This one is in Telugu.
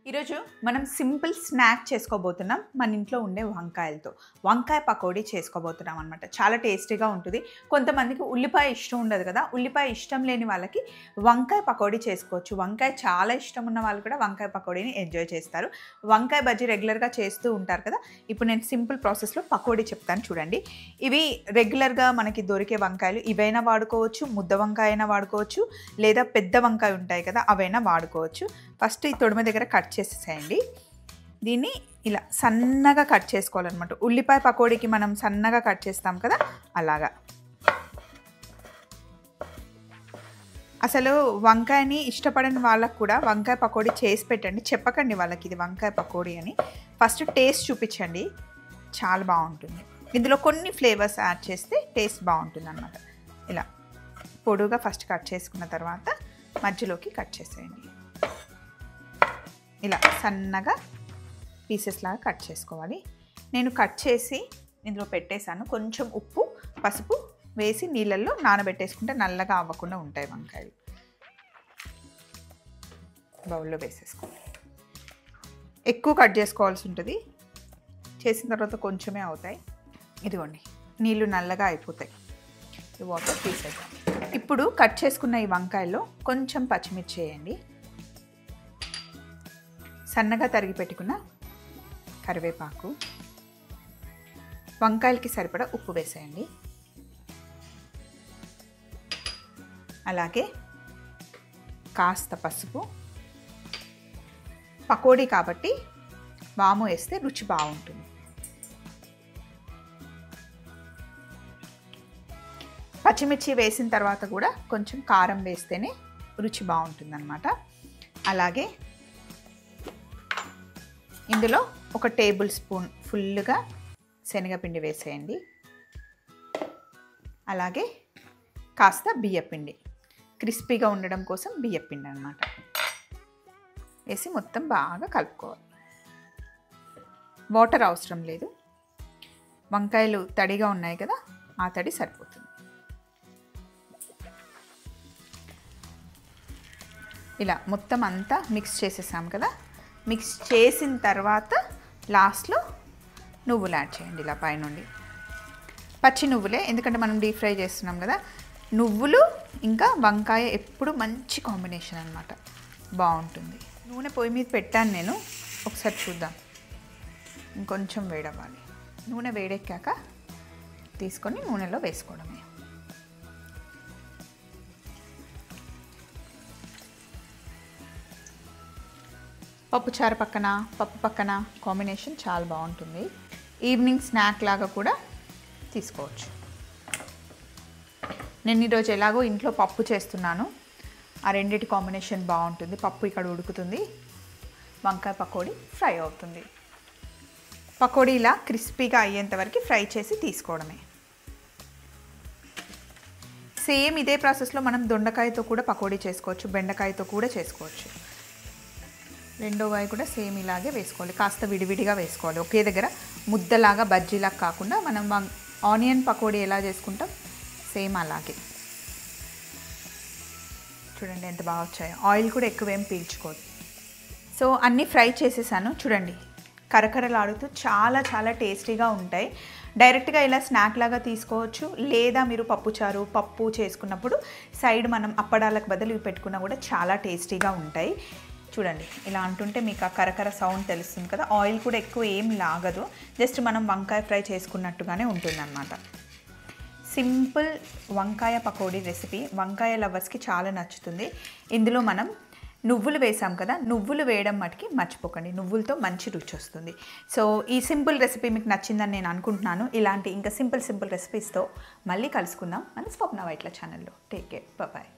ఈరోజు మనం సింపుల్ స్నాక్ చేసుకోబోతున్నాం మన ఇంట్లో ఉండే వంకాయలతో. వంకాయ పకోడీ చేసుకోబోతున్నాం అనమాట. చాలా టేస్టీగా ఉంటుంది. కొంతమందికి ఉల్లిపాయ ఇష్టం ఉండదు కదా, ఉల్లిపాయ ఇష్టం లేని వాళ్ళకి వంకాయ పకోడీ చేసుకోవచ్చు. వంకాయ చాలా ఇష్టం ఉన్న వాళ్ళు కూడా వంకాయ పకోడీని ఎంజాయ్ చేస్తారు. వంకాయ బజ్జీ రెగ్యులర్గా చేస్తూ ఉంటారు కదా. ఇప్పుడు నేను సింపుల్ ప్రాసెస్లో పకోడీ చెప్తాను చూడండి. ఇవి రెగ్యులర్గా మనకి దొరికే వంకాయలు, ఇవైనా వాడుకోవచ్చు, ముద్ద వంకాయ అయినా వాడుకోవచ్చు, లేదా పెద్ద వంకాయ ఉంటాయి కదా అవైనా వాడుకోవచ్చు. ఫస్ట్ ఈ తొడిమ దగ్గర కట్ చేసేసేయండి. దీన్ని ఇలా సన్నగా కట్ చేసుకోవాలన్నమాట. ఉల్లిపాయ పకోడీకి మనం సన్నగా కట్ చేస్తాం కదా అలాగా. అసలు వంకాయని ఇష్టపడని వాళ్ళకు కూడా వంకాయ పకోడీ చేసి పెట్టండి. చెప్పకండి వాళ్ళకి ఇది వంకాయ పకోడీ అని. ఫస్ట్ టేస్ట్ చూపించండి, చాలా బాగుంటుంది. ఇందులో కొన్ని ఫ్లేవర్స్ యాడ్ చేస్తే టేస్ట్ బాగుంటుంది అన్నమాట. ఇలా పొడుగా ఫస్ట్ కట్ చేసుకున్న తర్వాత మధ్యలోకి కట్ చేసేయండి. ఇలా సన్నగా పీసెస్ లాగా కట్ చేసుకోవాలి. నేను కట్ చేసి ఇందులో పెట్టేశాను. కొంచెం ఉప్పు పసుపు వేసి నీళ్ళల్లో నానబెట్టేసుకుంటే నల్లగా అవ్వకుండా ఉంటాయి వంకాయలు. బౌల్లో వేసేసుకోండి. ఎక్కువ కట్ చేసుకోవాల్సి ఉంటుంది, చేసిన తర్వాత కొంచెమే అవుతాయి. ఇదిగోండి, నీళ్ళు నల్లగా అయిపోతాయి. ఈ వాటర్ తీసేద్దాం. ఇప్పుడు కట్ చేసుకున్న ఈ వంకాయల్లో కొంచెం పచ్చిమిర్చి వేయండి. సన్నగా తరిగి పెట్టుకున్న కరివేపాకు, వంకాయలకి సరిపడా ఉప్పు వేసేయండి. అలాగే కాస్త పసుపు. పకోడీ కాబట్టి వాము వేస్తే రుచి బాగుంటుంది. పచ్చిమిర్చి వేసిన తర్వాత కూడా కొంచెం కారం వేస్తేనే రుచి బాగుంటుంది అన్నమాట. అలాగే ఇందులో 1 టేబుల్ స్పూన్ ఫుల్గా శనగపిండి వేసేయండి. అలాగే కాస్త బియ్యపిండి, క్రిస్పీగా ఉండడం కోసం బియ్యపిండి అన్నమాట. వేసి మొత్తం బాగా కలుపుకోవాలి. వాటర్ అవసరం లేదు, వంకాయలు తడిగా ఉన్నాయి కదా, ఆ తడి సరిపోతుంది. ఇలా మొత్తం అంతా మిక్స్ చేసేసాం కదా. మిక్స్ చేసిన తర్వాత లాస్ట్లో నువ్వులు యాడ్ చేయండి. ఇలా పైనుండి పచ్చి నువ్వులే, ఎందుకంటే మనం డీప్ ఫ్రై చేస్తున్నాం కదా. నువ్వులు ఇంకా వంకాయ ఎప్పుడు మంచి కాంబినేషన్ అన్నమాట, బాగుంటుంది. నూనె పొయ్యి మీద పెట్టాను నేను, ఒకసారి చూద్దాం. ఇంకొంచెం వేడవ్వాలి. నూనె వేడెక్కాక తీసుకొని నూనెలో వేసుకోవడమే. పప్పుచారు పక్కన పప్పు పక్కన కాంబినేషన్ చాలా బాగుంటుంది. ఈవినింగ్ స్నాక్ లాగా కూడా తీసుకోవచ్చు. నేను ఈరోజు ఎలాగో ఇంట్లో పప్పు చేస్తున్నాను, ఆ రెండింటి కాంబినేషన్ బాగుంటుంది. పప్పు ఇక్కడ ఉడుకుతుంది, వంకాయ పకోడీ ఫ్రై అవుతుంది. పకోడీ ఇలా క్రిస్పీగా అయ్యేంత వరకు ఫ్రై చేసి తీసుకోవడమే. సేమ్ ఇదే ప్రాసెస్లో మనం దొండకాయతో కూడా పకోడీ చేసుకోవచ్చు, బెండకాయతో కూడా చేసుకోవచ్చు. రెండో వాయి కూడా సేమ్ ఇలాగే వేసుకోవాలి. కాస్త విడివిడిగా వేసుకోవాలి, ఒకే దగ్గర ముద్దలాగా బజ్జీలాగా కాకుండా. మనం ఆనియన్ పకోడీ ఎలా చేసుకుంటాం సేమ్ అలాగే. చూడండి ఎంత బాగా వచ్చాయో. ఆయిల్ కూడా ఎక్కువేం పీల్చుకోదు. సో అన్నీ ఫ్రై చేసేసాను చూడండి, కరకరలాడుతూ చాలా చాలా టేస్టీగా ఉంటాయి. డైరెక్ట్గా ఇలా స్నాక్ లాగా తీసుకోవచ్చు, లేదా మీరు పప్పు చేసుకున్నప్పుడు సైడ్ మనం అప్పడాలకు బదులు ఇవి పెట్టుకున్నా కూడా చాలా టేస్టీగా ఉంటాయి. చూడండి, ఇలా అంటుంటే మీకు ఆ కరకర సౌండ్ తెలుస్తుంది కదా. ఆయిల్ కూడా ఎక్కువ ఏం లాగదు, జస్ట్ మనం వంకాయ ఫ్రై చేసుకున్నట్టుగానే ఉంటుందన్నమాట. సింపుల్ వంకాయ పకోడీ రెసిపీ వంకాయ లవర్స్కి చాలా నచ్చుతుంది. ఇందులో మనం నువ్వులు వేసాం కదా, నువ్వులు వేయడం మటుకి మర్చిపోకండి, నువ్వులతో మంచి రుచి వస్తుంది. సో ఈ సింపుల్ రెసిపీ మీకు నచ్చిందని నేను అనుకుంటున్నాను. ఇలాంటి ఇంకా సింపుల్ రెసిపీస్తో మళ్ళీ కలుసుకుందాం మన స్వప్న వైట్ల ఛానల్లో. Take care, bye.